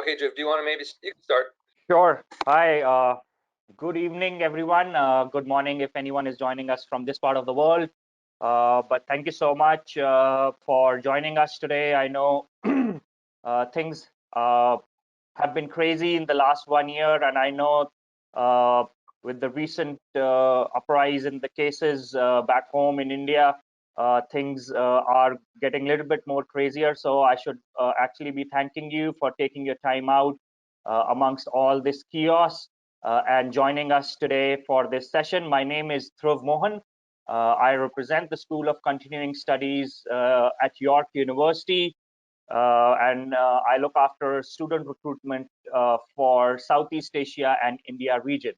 Okay, Dhruv, do you want to you can start? Sure. Hi. Good evening, everyone. Good morning if anyone is joining us from this part of the world. But thank you so much for joining us today. I know things have been crazy in the last 1 year, and I know with the recent uprise in the cases back home in India, things are getting a little bit more crazier. So I should actually be thanking you for taking your time out amongst all this chaos and joining us today for this session. My name is Dhruv Mohan. I represent the School of Continuing Studies at York University, and I look after student recruitment for Southeast Asia and India region.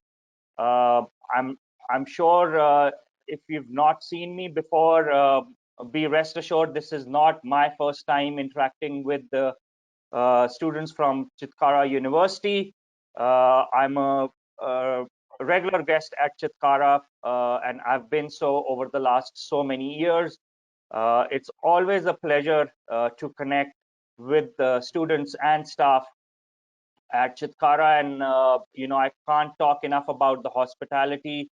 Uh, I'm I'm sure if you've not seen me before, be rest assured this is not my first time interacting with the students from Chitkara University. I'm a regular guest at Chitkara, and I've been so over the last so many years. It's always a pleasure to connect with the students and staff at Chitkara, and I can't talk enough about the hospitality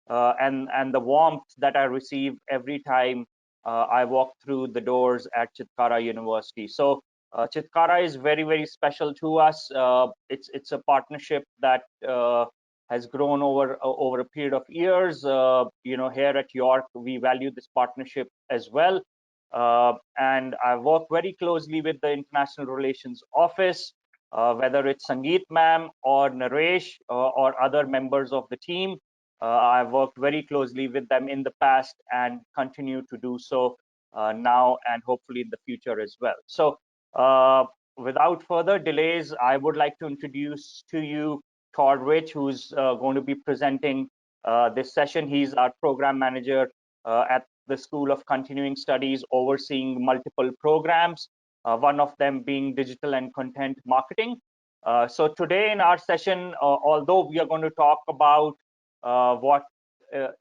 and the warmth that I receive every time I walk through the doors at Chitkara University. So Chitkara is very, very special to us. It's a partnership that has grown over a period of years. Here at York, we value this partnership as well. And I work very closely with the International Relations Office, whether it's Sangeet ma'am or Naresh or other members of the team. I've worked very closely with them in the past and continue to do so now and hopefully in the future as well. So without further delays, I would like to introduce to you Todd Rich, who's going to be presenting this session. He's our program manager at the School of Continuing Studies, overseeing multiple programs, one of them being digital and content marketing. So today in our session, although we are going to talk about what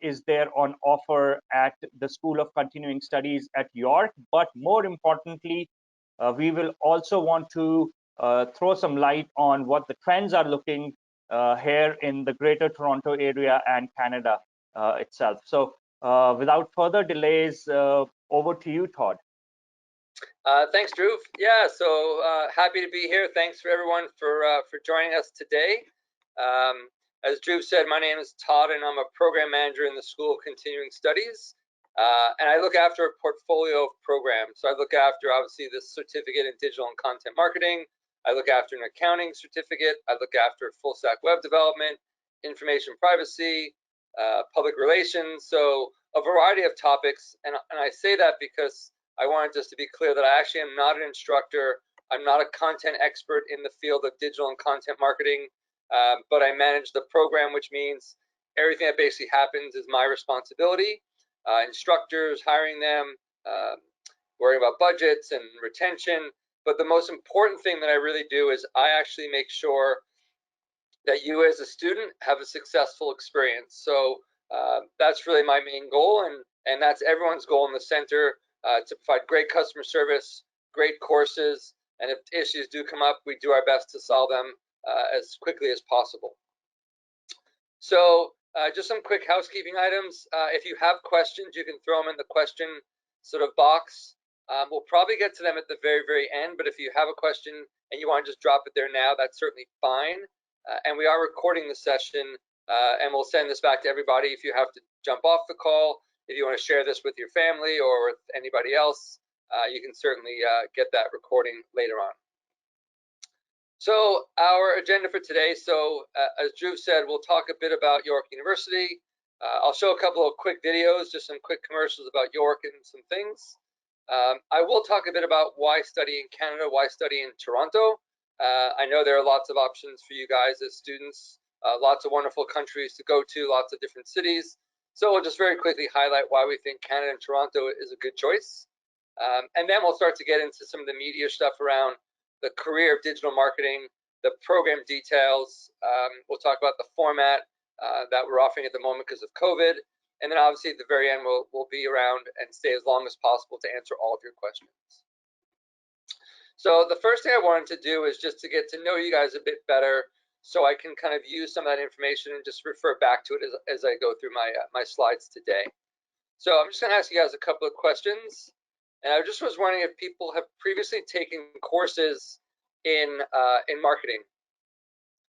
is there on offer at the School of Continuing Studies at York, but more importantly, we will also want to throw some light on what the trends are looking here in the Greater Toronto Area and Canada itself. So without further delays, over to you, Todd. Thanks, Dhruv. Yeah, so happy to be here. Thanks for everyone for joining us today. As Dhruv said, my name is Todd, and I'm a program manager in the School of Continuing Studies. And I look after a portfolio of programs. So I look after, obviously, the certificate in digital and content marketing. I look after an accounting certificate. I look after full stack web development, information privacy, public relations. So a variety of topics. And I say that because I wanted just to be clear that I actually am not an instructor. I'm not a content expert in the field of digital and content marketing, but I manage the program, which means everything that basically happens is my responsibility. Instructors, hiring them, worrying about budgets and retention. But the most important thing that I really do is I actually make sure that you as a student have a successful experience. So that's really my main goal, and that's everyone's goal in the center, to provide great customer service, great courses, and if issues do come up, we do our best to solve them as quickly as possible. So just some quick housekeeping items. If you have questions, you can throw them in the question sort of box. We'll probably get to them at the very, very end, but if you have a question and you want to just drop it there now, that's certainly fine. And we are recording the session, and we'll send this back to everybody. If you have to jump off the call, if you want to share this with your family or with anybody else, you can certainly get that recording later on. So our agenda for today, so as Dhruv said, we'll talk a bit about York University. I'll show a couple of quick videos, just some quick commercials about York and some things. I will talk a bit about why study in Canada, why study in Toronto. I know there are lots of options for you guys as students, lots of wonderful countries to go to, lots of different cities. So we'll just very quickly highlight why we think Canada and Toronto is a good choice. And then we'll start to get into some of the media stuff around the career of digital marketing, the program details. We'll talk about the format that we're offering at the moment because of COVID. And then obviously at the very end, we'll be around and stay as long as possible to answer all of your questions. So the first thing I wanted to do is just to get to know you guys a bit better, so I can kind of use some of that information and just refer back to it as I go through my slides today. So I'm just going to ask you guys a couple of questions, and I just was wondering if people have previously taken courses in marketing.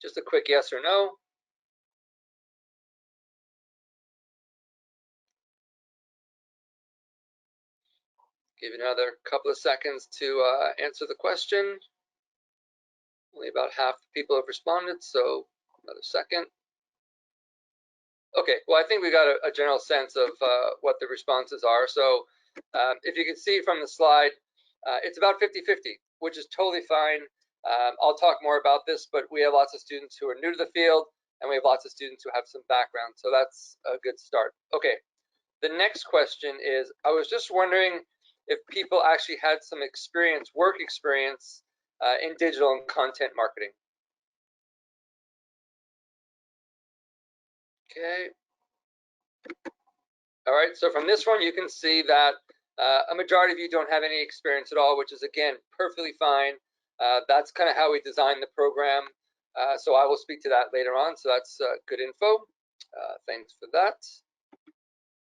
Just a quick yes or no. Give you another couple of seconds to answer the question. Only about half the people have responded, so another second. Okay, well, I think we got a general sense of what the responses are. So if you can see from the slide, it's about 50-50, which is totally fine. I'll talk more about this, but we have lots of students who are new to the field, and we have lots of students who have some background, so that's a good start. Okay, the next question is, I was just wondering if people actually had some experience, work experience, in digital and content marketing. Okay. All right, so from this one, you can see that a majority of you don't have any experience at all, which is, again, perfectly fine. That's kind of how we designed the program. So I will speak to that later on. So that's good info. Thanks for that.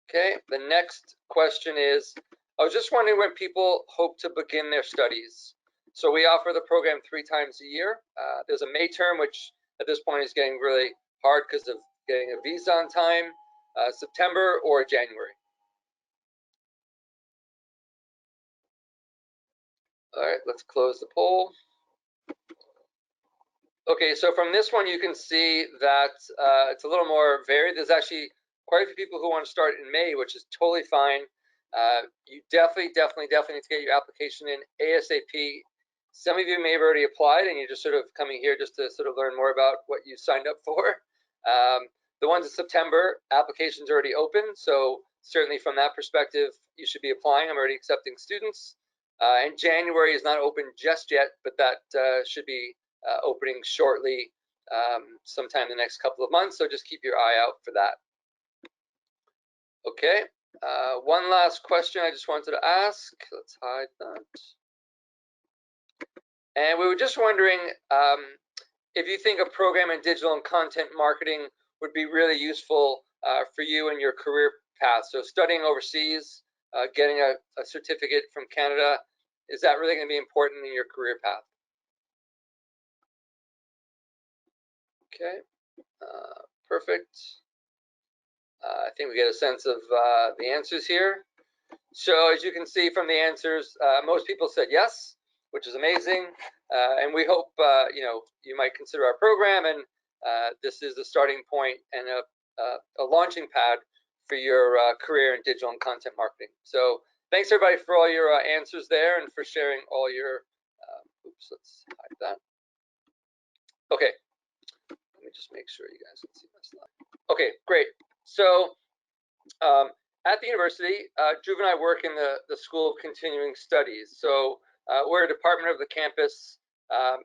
Okay, the next question is, I was just wondering when people hope to begin their studies. So we offer the program 3 times a year. There's a May term, which at this point is getting really hard because of getting a visa on time, September or January. All right, let's close the poll. Okay, so from this one, you can see that it's a little more varied. There's actually quite a few people who want to start in May, which is totally fine. You definitely need to get your application in ASAP. Some of you may have already applied, and you're just sort of coming here just to sort of learn more about what you signed up for. The ones in September, applications are already open, so certainly from that perspective, you should be applying. I'm already accepting students. And January is not open just yet, but that should be opening shortly, sometime in the next couple of months, so just keep your eye out for that. Okay, one last question I just wanted to ask. Let's hide that. And we were just wondering if you think a program in digital and content marketing would be really useful for you in your career path. So studying overseas, getting a certificate from Canada, is that really going to be important in your career path? Okay, perfect. I think we get a sense of the answers here. So as you can see from the answers, most people said yes, which is amazing. And we hope you might consider our program, and this is the starting point and a launching pad for your career in digital and content marketing. So thanks everybody for all your answers there and for sharing all your. Oops, let's hide that. Okay, let me just make sure you guys can see my slide. Okay, great. So at the university, Drew and I work in the School of Continuing Studies. So we're a department of the campus,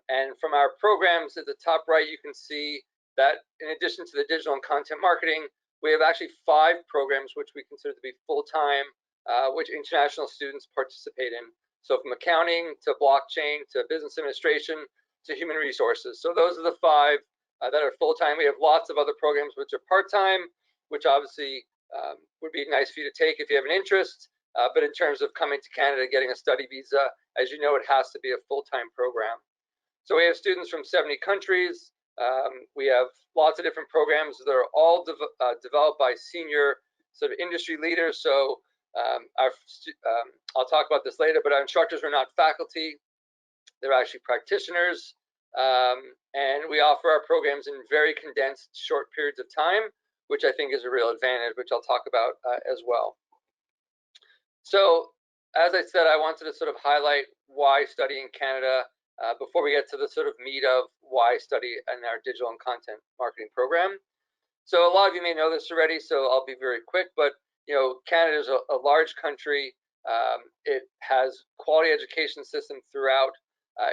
and from our programs at the top right, you can see that in addition to the digital and content marketing, we have actually 5 programs which we consider to be full-time, which international students participate in. So from accounting to blockchain to business administration to human resources. So those are the 5 that are full-time. We have lots of other programs which are part-time, which obviously would be nice for you to take if you have an interest. But in terms of coming to Canada, getting a study visa, as you know, it has to be a full-time program. So we have students from 70 countries. We have lots of different programs that are all developed by senior sort of industry leaders. So I'll talk about this later, but our instructors are not faculty. They're actually practitioners. And we offer our programs in very condensed short periods of time, which I think is a real advantage, which I'll talk about as well. So as I said, I wanted to sort of highlight why study in Canada before we get to the sort of meat of why study in our digital and content marketing program. So a lot of you may know this already, so I'll be very quick, but Canada is a large country. It has quality education system throughout.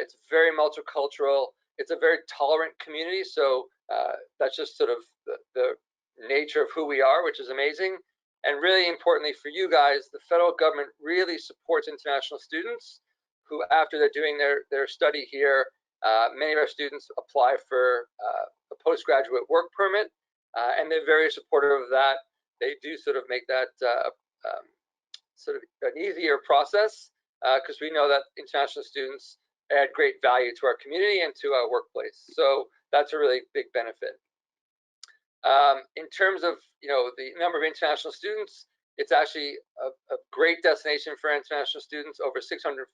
It's very multicultural. It's a very tolerant community, so that's just sort of the nature of who we are, which is amazing. And really importantly for you guys, the federal government really supports international students who, after they're doing their study here, many of our students apply for a postgraduate work permit, and they're very supportive of that. They do sort of make that sort of an easier process, because we know that international students add great value to our community and to our workplace. So that's a really big benefit. In terms of the number of international students, it's actually a great destination for international students. Over 640,000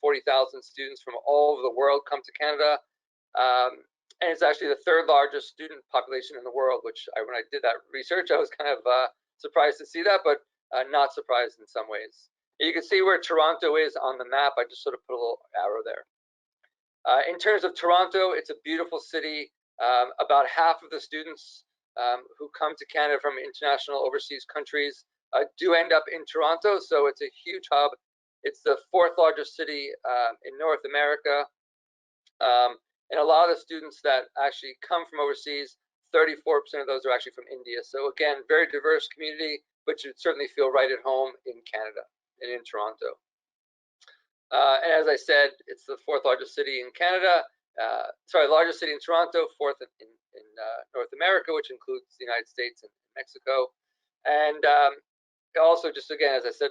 students from all over the world come to Canada. And it's actually the third largest student population in the world, which when I did that research, I was kind of surprised to see that, but not surprised in some ways. You can see where Toronto is on the map. I just sort of put a little arrow there. In terms of Toronto, it's a beautiful city. About half of the students who come to Canada from international overseas countries do end up in Toronto, so it's a huge hub. It's the fourth largest city in North America. And a lot of the students that actually come from overseas, 34% of those are actually from India. So again, very diverse community, but you'd certainly feel right at home in Canada and in Toronto. And as I said, it's the fourth largest city in Canada. Largest city in Toronto, fourth in North America, which includes the United States and Mexico. And also, just again, as I said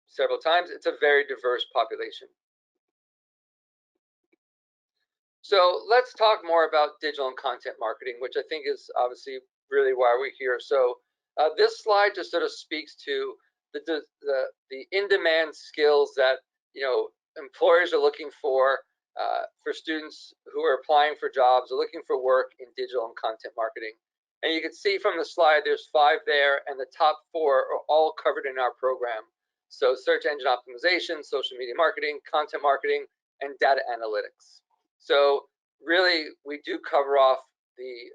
several times, it's a very diverse population. So let's talk more about digital and content marketing, which I think is obviously really why we're here. So this slide just sort of speaks to the in-demand skills that employers are looking for students who are applying for jobs or looking for work in digital and content marketing. And you can see from the slide, there's 5 there, and the top 4 are all covered in our program. So search engine optimization, social media marketing, content marketing, and data analytics. So really, we do cover off the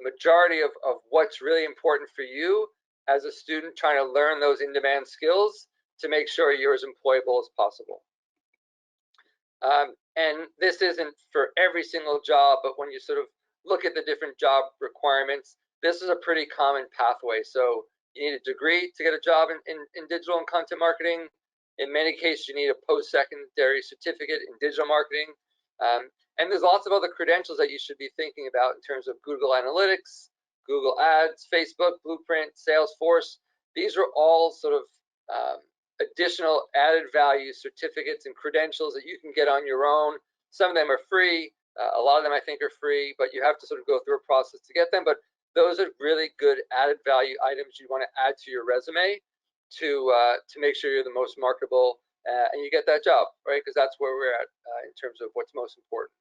majority of what's really important for you as a student trying to learn those in-demand skills to make sure you're as employable as possible. And this isn't for every single job, but when you sort of look at the different job requirements, this is a pretty common pathway. So you need a degree to get a job in digital and content marketing. In many cases, you need a post-secondary certificate in digital marketing. And there's lots of other credentials that you should be thinking about in terms of Google Analytics, Google Ads, Facebook, Blueprint, Salesforce. These are all sort of additional added value certificates and credentials that you can get on your own. Some of them are free. A lot of them I think are free, but you have to sort of go through a process to get them. But those are really good added value items you want to add to your resume to make sure you're the most marketable and you get that job, right? Because that's where we're at in terms of what's most important.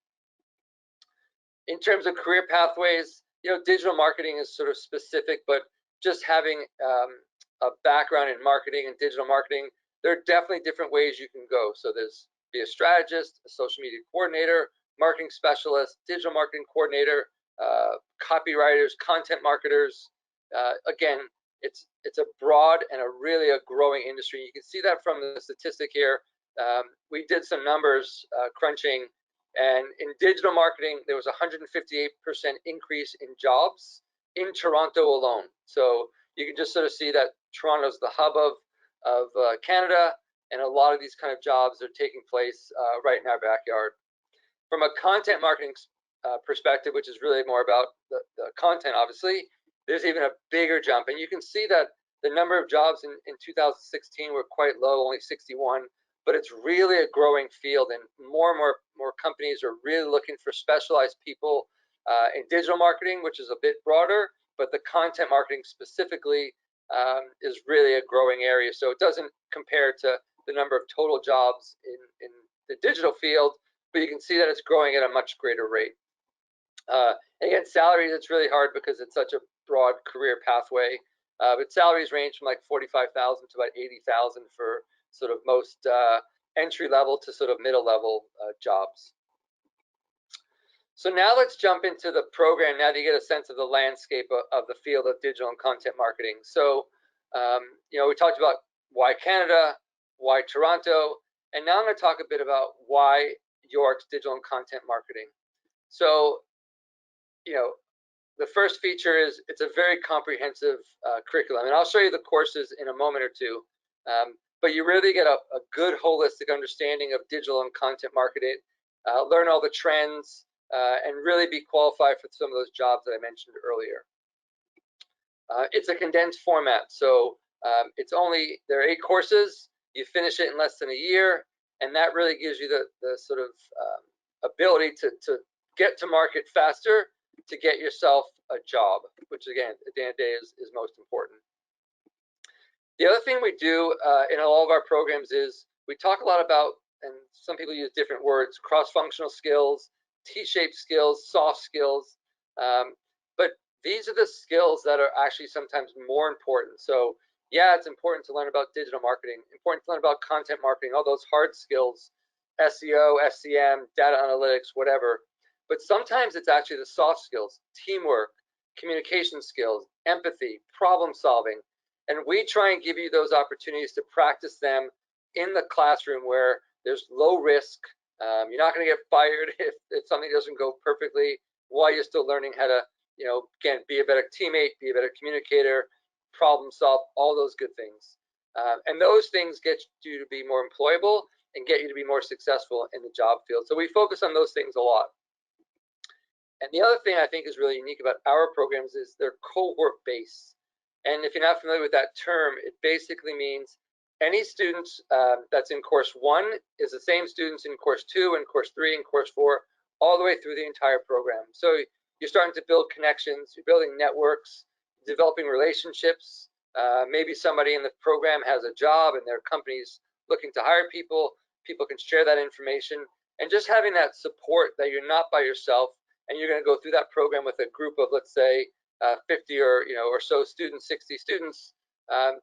In terms of career pathways, digital marketing is sort of specific, but just having a background in marketing and digital marketing, there are definitely different ways you can go. So there's be a strategist, a social media coordinator, marketing specialist, digital marketing coordinator, copywriters, content marketers. Again, it's a broad and really a growing industry. You can see that from the statistic here. We did some numbers crunching, and in digital marketing, there was a 158% increase in jobs in Toronto alone. So you can just sort of see that Toronto's the hub of Canada, and a lot of these kind of jobs are taking place right in our backyard. From a content marketing perspective, which is really more about the content, obviously, there's even a bigger jump. And you can see that the number of jobs in 2016 were quite low, only 61, but it's really a growing field, and more companies are really looking for specialized people in digital marketing, which is a bit broader, but the content marketing specifically is really a growing area. So it doesn't compare to the number of total jobs in the digital field, but you can see that it's growing at a much greater rate. Again, salaries, it's really hard because it's such a broad career pathway, but salaries range from like 45,000 to about 80,000 for sort of most entry level to sort of middle level jobs. So now let's jump into the program now that you get a sense of the landscape of the field of digital and content marketing. So, we talked about why Canada, why Toronto, and now I'm going to talk a bit about why York's digital and content marketing. So, the first feature is it's a very comprehensive curriculum, and I'll show you the courses in a moment or two. but you really get a good holistic understanding of digital and content marketing, learn all the trends, and really be qualified for some of those jobs that I mentioned earlier. It's a condensed format, so there are 8 courses. You finish it in less than a year, and that really gives you the sort of ability to get to market faster, to get yourself a job, which again, at the end of the day is most important. The other thing we do in all of our programs is we talk a lot about, and some people use different words, cross-functional skills, T-shaped skills, soft skills, but these are the skills that are actually sometimes more important. So yeah, it's important to learn about digital marketing, important to learn about content marketing, all those hard skills, SEO, SEM, data analytics, whatever. But sometimes it's actually the soft skills, teamwork, communication skills, empathy, problem solving. And we try and give you those opportunities to practice them in the classroom where there's low risk. You're not going to get fired if something doesn't go perfectly while you're still learning how to, again, be a better teammate, be a better communicator, problem solve, all those good things. And those things get you to be more employable and get you to be more successful in the job field. So we focus on those things a lot. And the other thing I think is really unique about our programs is they're cohort-based. And if you're not familiar with that term, it basically means any students that's in course 1 is the same students in course 2 and course 3 and course 4, all the way through the entire program. So you're starting to build connections, you're building networks, developing relationships. Maybe somebody in the program has a job and their company's looking to hire people. People can share that information. And just having that support that you're not by yourself, and you're going to go through that program with a group of, let's say, 50 or so students, 60 students,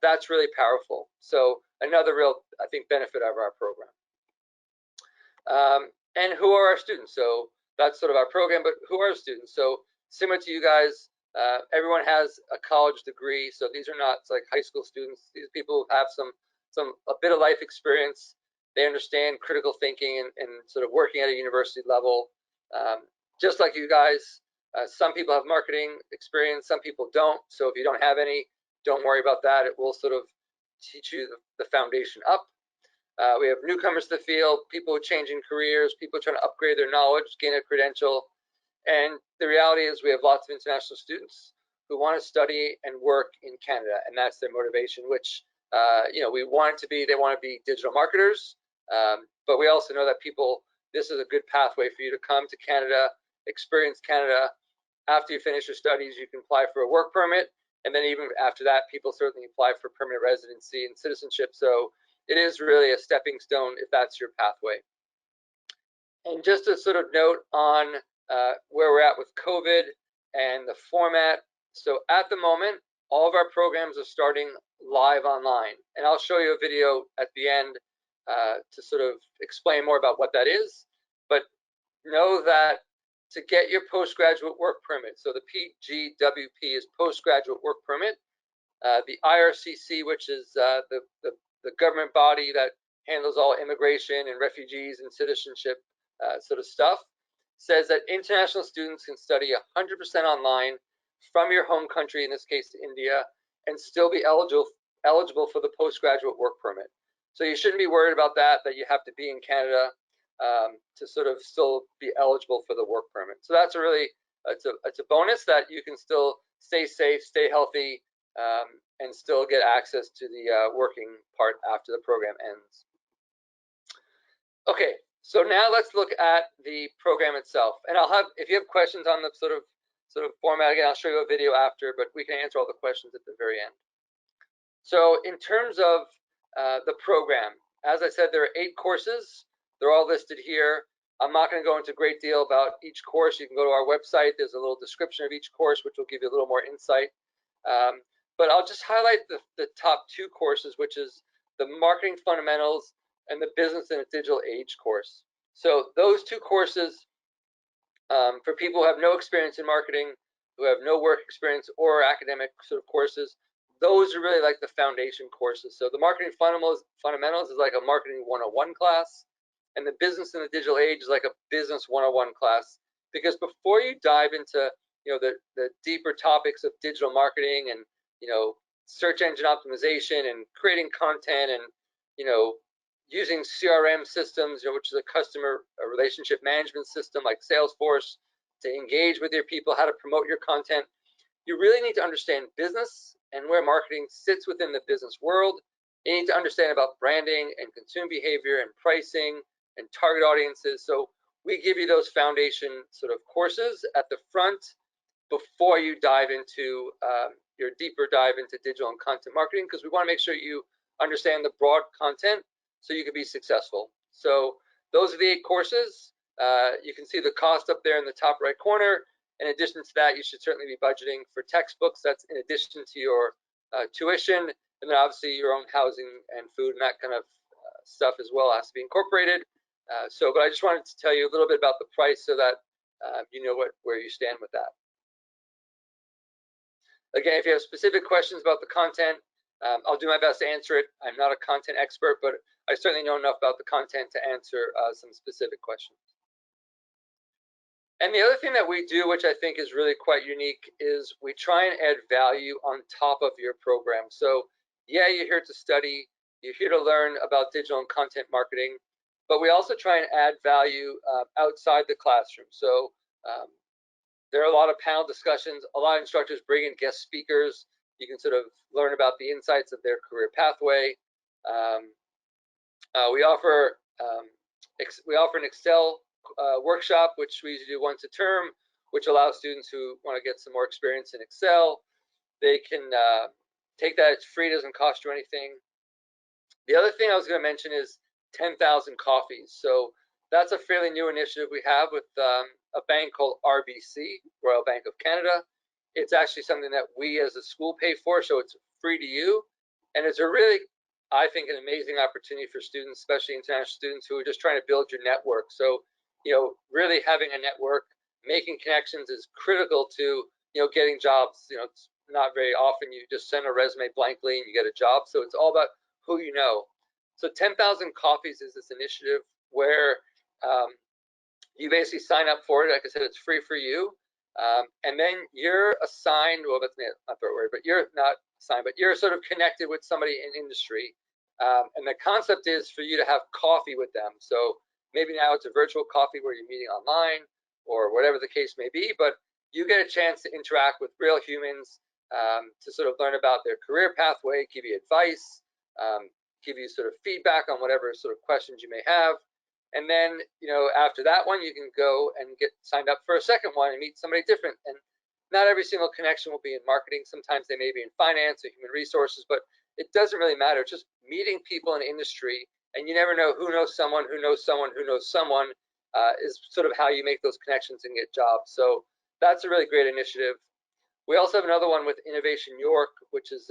that's really powerful. So another real, I think, benefit of our program. And who are our students? So that's sort of our program, but who are our students? So similar to you guys, everyone has a college degree. So these are not like high school students. These people have a bit of life experience. They understand critical thinking and sort of working at a university level. Just like you guys, some people have marketing experience, some people don't. So if you don't have any, don't worry about that. It will sort of teach you the foundation up. We have newcomers to the field, people changing careers, people trying to upgrade their knowledge, gain a credential. And the reality is we have lots of international students who want to study and work in Canada, and that's their motivation, which we want it to be, they want to be digital marketers, but we also know that this is a good pathway for you to come to Canada, experience Canada. After you finish your studies, you can apply for a work permit, and then even after that, people certainly apply for permanent residency and citizenship. So it is really a stepping stone if that's your pathway. And just a sort of note on where we're at with COVID and the format. So at the moment, all of our programs are starting live online, and I'll show you a video at the end to sort of explain more about what that is. But know that to get your postgraduate work permit, so the PGWP is postgraduate work permit, the IRCC, which is the government body that handles all immigration and refugees and citizenship sort of stuff, says that international students can study 100% online from your home country, in this case India, and still be eligible for the postgraduate work permit. So you shouldn't be worried about that you have to be in Canada to sort of still be eligible for the work permit. So that's it's a bonus that you can still stay safe, stay healthy, and still get access to the working part after the program ends. Okay, so now let's look at the program itself. And if you have questions on the sort of format, again, I'll show you a video after, but we can answer all the questions at the very end. So in terms of the program, as I said, there are 8 courses. They're all listed here. I'm not going to go into a great deal about each course. You can go to our website. There's a little description of each course, which will give you a little more insight. But I'll just highlight the top 2 courses, which is the Marketing Fundamentals and the Business in a Digital Age course. So those 2 courses, for people who have no experience in marketing, who have no work experience or academic sort of courses, those are really like the foundation courses. So the Marketing Fundamentals is like a Marketing 101 class, and the Business in the Digital Age is like a Business 101 class. Because before you dive into the deeper topics of digital marketing and search engine optimization and creating content and using CRM systems, which is a customer relationship management system like Salesforce, to engage with your people, how to promote your content. You really need to understand business and where marketing sits within the business world. You need to understand about branding and consumer behavior and pricing and target audiences. So we give you those foundation sort of courses at the front before you dive into your deeper dive into digital and content marketing, because we want to make sure you understand the broad content so you can be successful. So those are the 8 courses. You can see the cost up there in the top right corner. In addition to that, you should certainly be budgeting for textbooks. That's in addition to your tuition, and then obviously your own housing and food and that kind of stuff as well has to be incorporated. But I just wanted to tell you a little bit about the price so that you know where you stand with that. Again, if you have specific questions about the content, I'll do my best to answer it. I'm not a content expert, but I certainly know enough about the content to answer some specific questions. And the other thing that we do, which I think is really quite unique, is we try and add value on top of your program. So yeah, you're here to study, you're here to learn about digital and content marketing, but we also try and add value outside the classroom. So there are a lot of panel discussions. A lot of instructors bring in guest speakers. You can sort of learn about the insights of their career pathway. We offer an Excel workshop, which we usually do once a term, which allows students who want to get some more experience in Excel. They can take that. It's free. It doesn't cost you anything. The other thing I was going to mention is 10,000 coffees. So that's a fairly new initiative we have with a bank called RBC, Royal Bank of Canada. It's actually something that we as a school pay for, so it's free to you. And it's a really, I think, an amazing opportunity for students, especially international students who are just trying to build your network. So, really having a network, making connections is critical to, getting jobs. It's not very often you just send a resume blankly and you get a job. So it's all about who you know. So 10,000 Coffees is this initiative where you basically sign up for it. Like I said, it's free for you. And then you're assigned, well, that's not the right word, but you're not assigned, but you're sort of connected with somebody in industry. And the concept is for you to have coffee with them. So maybe now it's a virtual coffee where you're meeting online or whatever the case may be, but you get a chance to interact with real humans to sort of learn about their career pathway, give you advice, give you sort of feedback on whatever sort of questions you may have. And then, after that one, you can go and get signed up for a second one and meet somebody different. And not every single connection will be in marketing. Sometimes they may be in finance or human resources, but it doesn't really matter. It's just meeting people in industry, and you never know who knows someone, who knows someone, who knows someone is sort of how you make those connections and get jobs. So that's a really great initiative. We also have another one with Innovation York, which is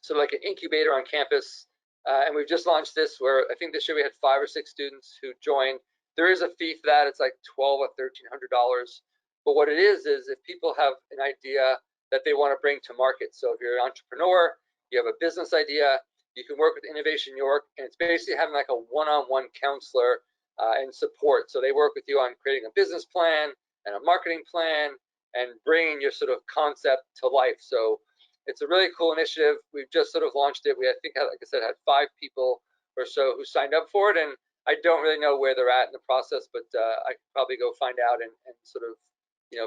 sort of like an incubator on campus. And we've just launched this where I think this year we had 5 or 6 students who joined. There is a fee for that. It's like $1,200 or $1,300. But what it is if people have an idea that they want to bring to market. So if you're an entrepreneur, you have a business idea, you can work with Innovation York, and it's basically having like a one-on-one counselor and support. So they work with you on creating a business plan and a marketing plan and bringing your sort of concept to life. So it's a really cool initiative. We've just sort of launched it. We, I think, like I said, had 5 people or so who signed up for it, and I don't really know where they're at in the process, but I could probably go find out and sort of,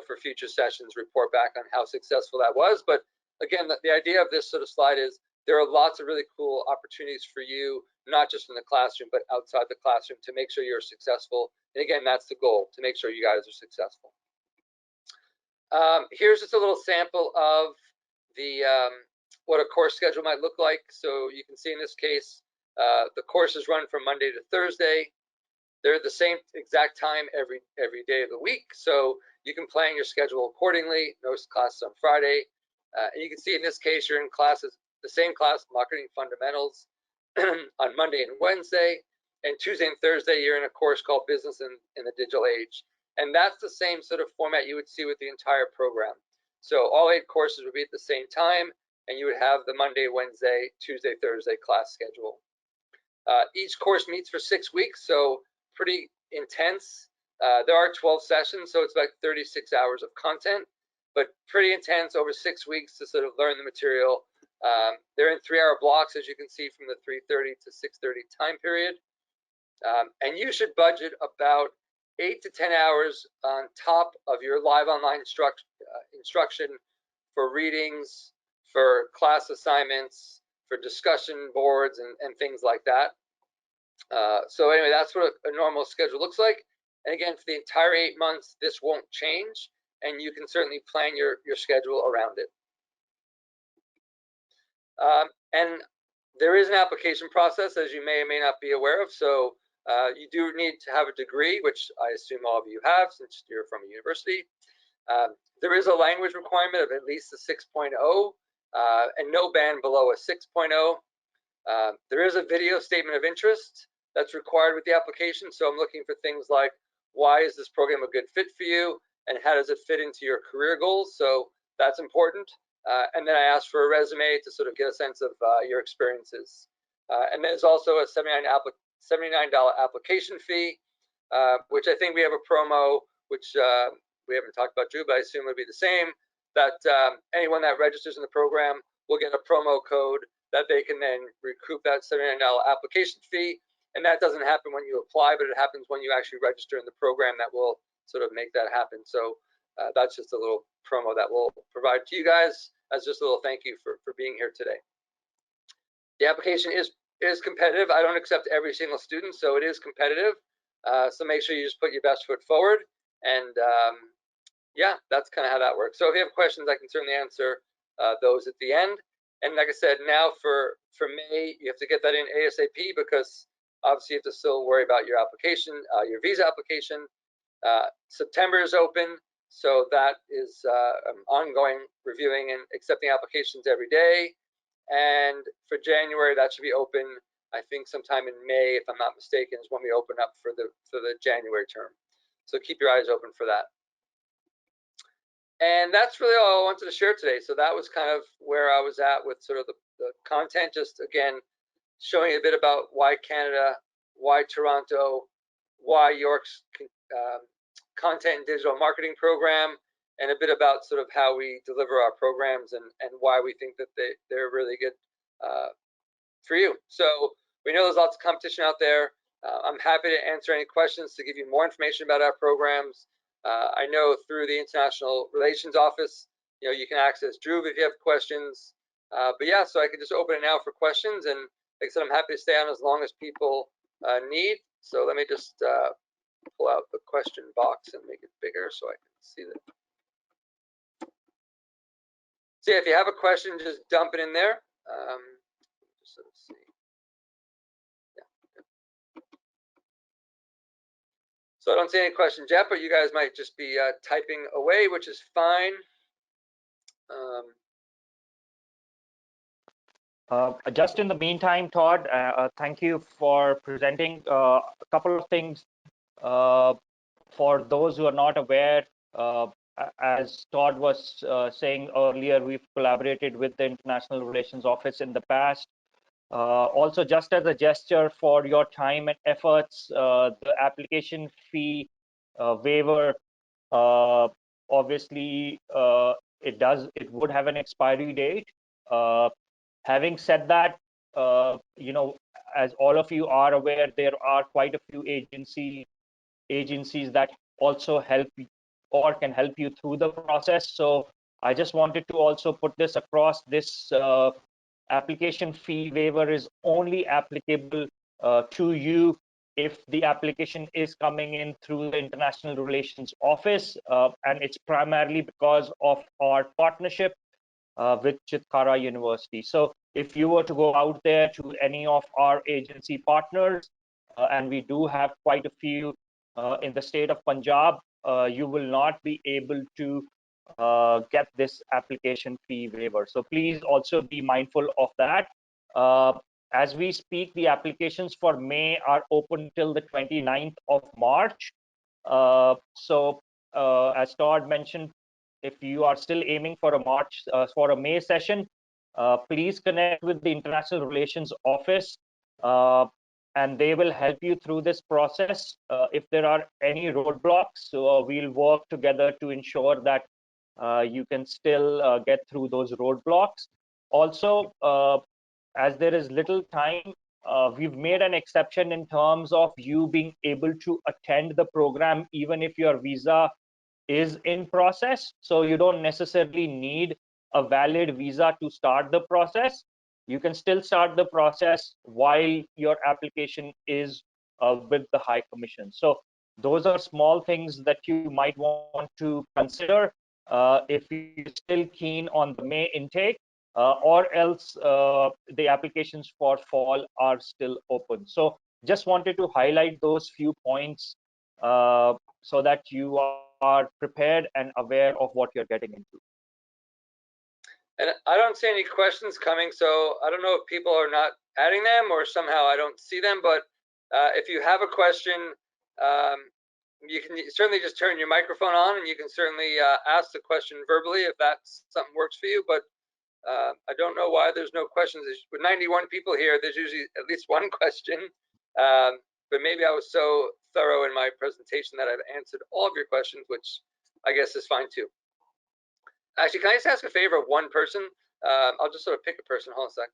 for future sessions, report back on how successful that was. But again, the idea of this sort of slide is there are lots of really cool opportunities for you, not just in the classroom, but outside the classroom to make sure you're successful. And again, that's the goal, to make sure you guys are successful. Here's just a little sample of the what a course schedule might look like. So you can see in this case, the courses run from Monday to Thursday. They're at the same exact time every day of the week. So you can plan your schedule accordingly. No classes on Friday. And you can see in this case, you're in classes, the same class, Marketing Fundamentals, on Monday and Wednesday. And Tuesday and Thursday, you're in a course called Business in the Digital Age. And that's the same sort of format you would see with the entire program. So all 8 courses would be at the same time, and you would have the Monday, Wednesday, Tuesday, Thursday class schedule. Each course meets for 6 weeks, so pretty intense. There are 12 sessions, so it's about 36 hours of content, but pretty intense over 6 weeks to sort of learn the material They're in 3-hour blocks, as you can see from the 3:30 to 6:30 time period. And you should budget about 8 to 10 hours on top of your live online instruction for readings, for class assignments, for discussion boards, and things like that. So anyway, that's what a normal schedule looks like. And again, for the entire 8 months, this won't change, and you can certainly plan your schedule around it. And there is an application process, as you may or may not be aware of. So you do need to have a degree, which I assume all of you have since you're from a university. There is a language requirement of at least a 6.0 and no band below a 6.0. There is a video statement of interest that's required with the application. So I'm looking for things like, why is this program a good fit for you? And how does it fit into your career goals? So that's important. And then I asked for a resume to sort of get a sense of your experiences. And there's also a $79 application fee, which I think we have a promo, which we haven't talked about, Drew, but I assume would be the same, that anyone that registers in the program will get a promo code that they can then recoup that $79 application fee. And that doesn't happen when you apply, but it happens when you actually register in the program that will sort of make that happen. So that's just a little promo that we'll provide to you guys as just a little thank you for being here today. The application is competitive. I don't accept every single student, so it is competitive. So make sure you just put your best foot forward. And yeah, that's kind of how that works. So if you have questions, I can certainly answer those at the end. And like I said, now for May, you have to get that in ASAP, because obviously you have to still worry about your application, your visa application. September is open, so that is ongoing reviewing and accepting applications every day. And for January, that should be open, I think sometime in May, if I'm not mistaken, is when we open up for the January term. So keep your eyes open for that. And that's really all I wanted to share today. So that was kind of where I was at with sort of the content, just again, showing a bit about why Canada, why Toronto, why York's content and digital marketing program, and a bit about sort of how we deliver our programs and why we think that they're really good for you. So we know there's lots of competition out there. I'm happy to answer any questions to give you more information about our programs. I know through the International Relations Office, you can access Drew if you have questions. But yeah, so I can just open it now for questions. And like I said, I'm happy to stay on as long as people need. So let me just pull out the question box and make it bigger so I can see that. So yeah, if you have a question, just dump it in there. Just sort of see. So I don't see any questions yet, but you guys might just be typing away, which is fine. Just in the meantime, Todd, thank you for presenting a couple of things. For those who are not aware, as Todd was saying earlier, we've collaborated with the International Relations Office in the past. Also, just as a gesture for your time and efforts, the application fee waiver, obviously, it would have an expiry date. Having said that, as all of you are aware, there are quite a few agencies that also help or can help you through the process. So I just wanted to also put this across. This application fee waiver is only applicable to you if the application is coming in through the International Relations Office, and it's primarily because of our partnership with Chitkara University. So if you were to go out there to any of our agency partners, and we do have quite a few in the state of Punjab, you will not be able to get this application fee waiver. So please also be mindful of that. As we speak, the applications for May are open till the 29th of March. So as Todd mentioned, if you are still aiming for a May session, please connect with the International Relations Office, and they will help you through this process. If there are any roadblocks, we'll work together to ensure that you can still get through those roadblocks. Also, as there is little time, we've made an exception in terms of you being able to attend the program even if your visa is in process. So you don't necessarily need a valid visa to start the process. You can still start the process while your application is with the High Commission. So those are small things that you might want to consider if you're still keen on the May intake, or else the applications for fall are still open. So just wanted to highlight those few points so that you are prepared and aware of what you're getting into. And I don't see any questions coming, so I don't know if people are not adding them or somehow I don't see them, but if you have a question, you can certainly just turn your microphone on and you can certainly ask the question verbally if that's something works for you, but I don't know why there's no questions. With 91 people here, there's usually at least one question, but maybe I was so thorough in my presentation that I've answered all of your questions, which I guess is fine too. Actually, can I just ask a favor of one person? I'll just sort of pick a person. Hold on a sec.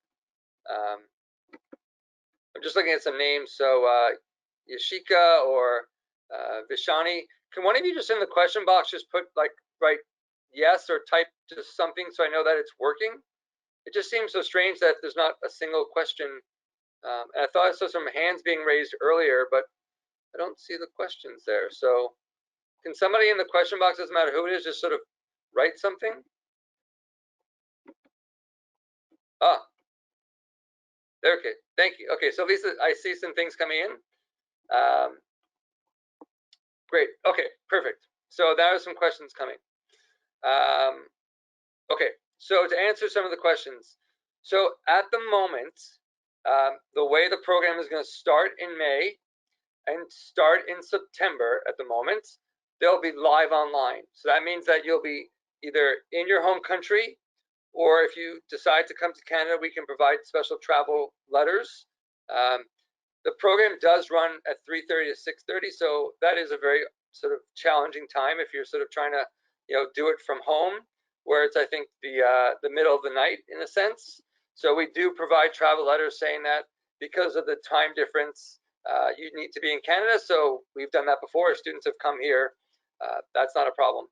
I'm just looking at some names. So Yashika or Vishani, can one of you just in the question box just put write yes or type just something so I know that it's working? It just seems so strange that there's not a single question. And I thought I saw some hands being raised earlier, but I don't see the questions there. So can somebody in the question box, doesn't matter who it is, just sort of write something? Ah, there, okay, thank you. Okay, so at least I see some things coming in. Great, okay, perfect. So there are some questions coming. Okay, so to answer some of the questions. So at the moment, the way the program is going to start in May and start in September at the moment, they'll be live online. So that means that you'll be either in your home country, or if you decide to come to Canada, we can provide special travel letters. The program does run at 3:30 to 6:30, so that is a very sort of challenging time if you're sort of trying to, do it from home, where it's, I think, the middle of the night in a sense. So we do provide travel letters saying that because of the time difference, you need to be in Canada. So we've done that before. Students have come here. That's not a problem.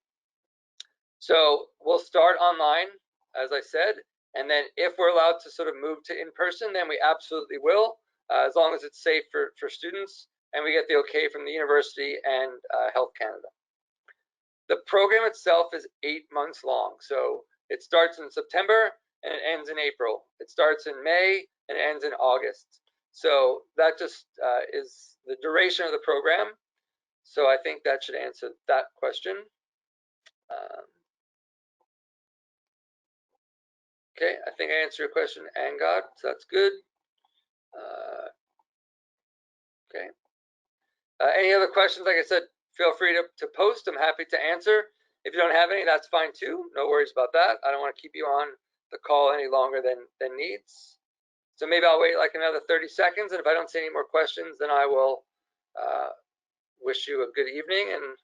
So we'll start online, as I said, and then if we're allowed to sort of move to in-person, then we absolutely will, as long as it's safe for students and we get the okay from the university and Health Canada. The program itself is 8 months long. So it starts in September and it ends in April. It starts in May and it ends in August. So that just is the duration of the program. So I think that should answer that question. Okay, I think I answered your question, Angad, so that's good. Okay. Any other questions? Like I said, feel free to post. I'm happy to answer. If you don't have any, that's fine too. No worries about that. I don't want to keep you on the call any longer than needs. So maybe I'll wait like another 30 seconds, and if I don't see any more questions, then I will wish you a good evening and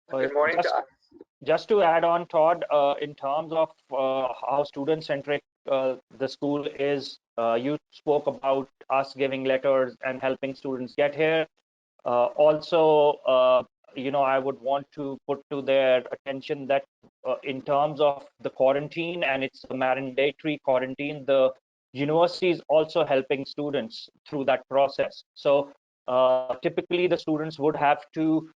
a good morning to us. Just to add on, Todd, in terms of how student-centric the school is, you spoke about us giving letters and helping students get here. Also, I would want to put to their attention that in terms of the quarantine, and it's a mandatory quarantine, the university is also helping students through that process. So typically the students would have to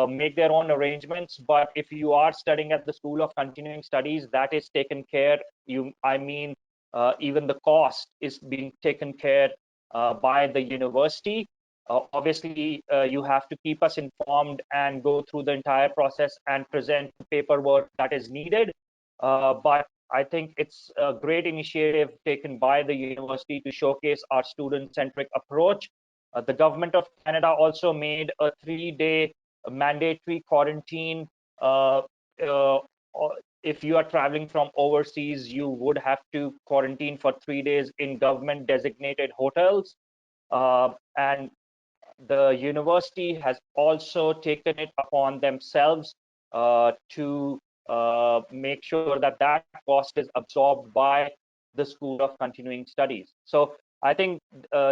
make their own arrangements, but if you are studying at the School of Continuing Studies, that is taken care. Even the cost is being taken care by the university. Obviously, you have to keep us informed and go through the entire process and present paperwork that is needed. But I think it's a great initiative taken by the university to showcase our student-centric approach. The government of Canada also made a 3-day mandatory quarantine. If you are traveling from overseas, you would have to quarantine for 3 days in government designated hotels. And the university has also taken it upon themselves to make sure that that cost is absorbed by the School of Continuing Studies. So I think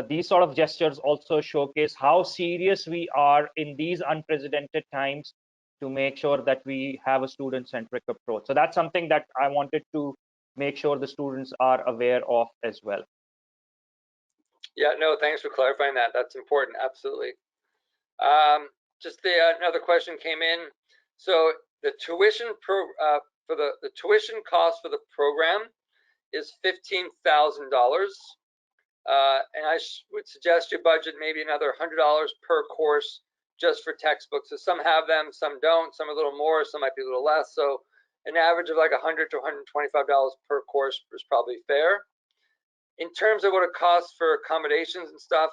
these sort of gestures also showcase how serious we are in these unprecedented times to make sure that we have a student-centric approach. So that's something that I wanted to make sure the students are aware of as well. Yeah, no, thanks for clarifying that. That's important, absolutely. Just another question came in. So the tuition for the tuition cost for the program is $15,000. And I would suggest you budget maybe another $100 per course just for textbooks. So some have them, some don't. Some are a little more, some might be a little less. So an average of like $100 to $125 per course is probably fair. In terms of what it costs for accommodations and stuff,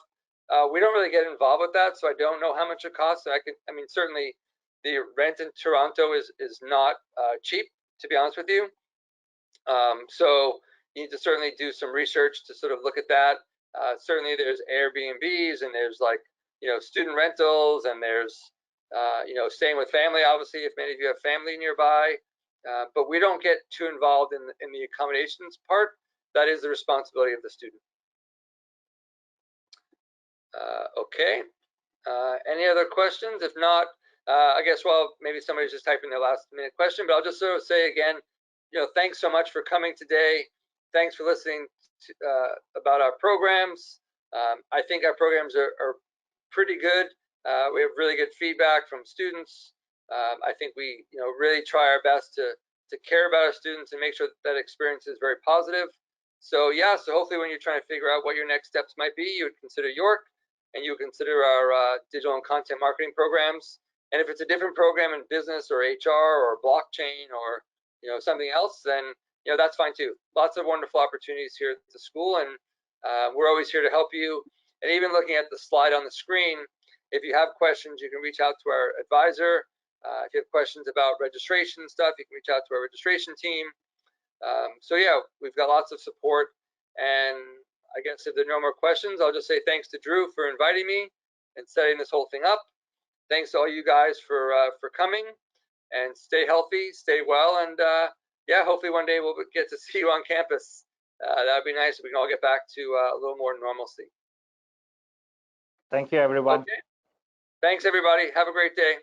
we don't really get involved with that, so I don't know how much it costs. I mean, certainly the rent in Toronto is not cheap, to be honest with you. So you need to certainly do some research to sort of look at that. Certainly there's Airbnbs and there's like, student rentals, and there's, staying with family, obviously, if many of you have family nearby. But we don't get too involved in the accommodations part. That is the responsibility of the student. Okay. Any other questions? If not, I guess, well, maybe somebody's just typing their last minute question, but I'll just sort of say again, thanks so much for coming today. Thanks for listening to, about our programs. I think our programs are pretty good. We have really good feedback from students. I think we, really try our best to care about our students and make sure that experience is very positive. So yeah, so hopefully when you're trying to figure out what your next steps might be, you would consider York, and you consider our digital and content marketing programs. And if it's a different program in business or HR or blockchain or something else, then that's fine too. Lots of wonderful opportunities here at the school, and we're always here to help you. And even looking at the slide on the screen, if you have questions, you can reach out to our advisor. If you have questions about registration stuff, you can reach out to our registration team. So yeah, we've got lots of support. And I guess if there are no more questions, I'll just say thanks to Drew for inviting me and setting this whole thing up. Thanks to all you guys for coming, and stay healthy, stay well, and yeah, hopefully one day we'll get to see you on campus. That'd be nice if we can all get back to a little more normalcy. Thank you, everyone. Okay. Thanks, everybody. Have a great day.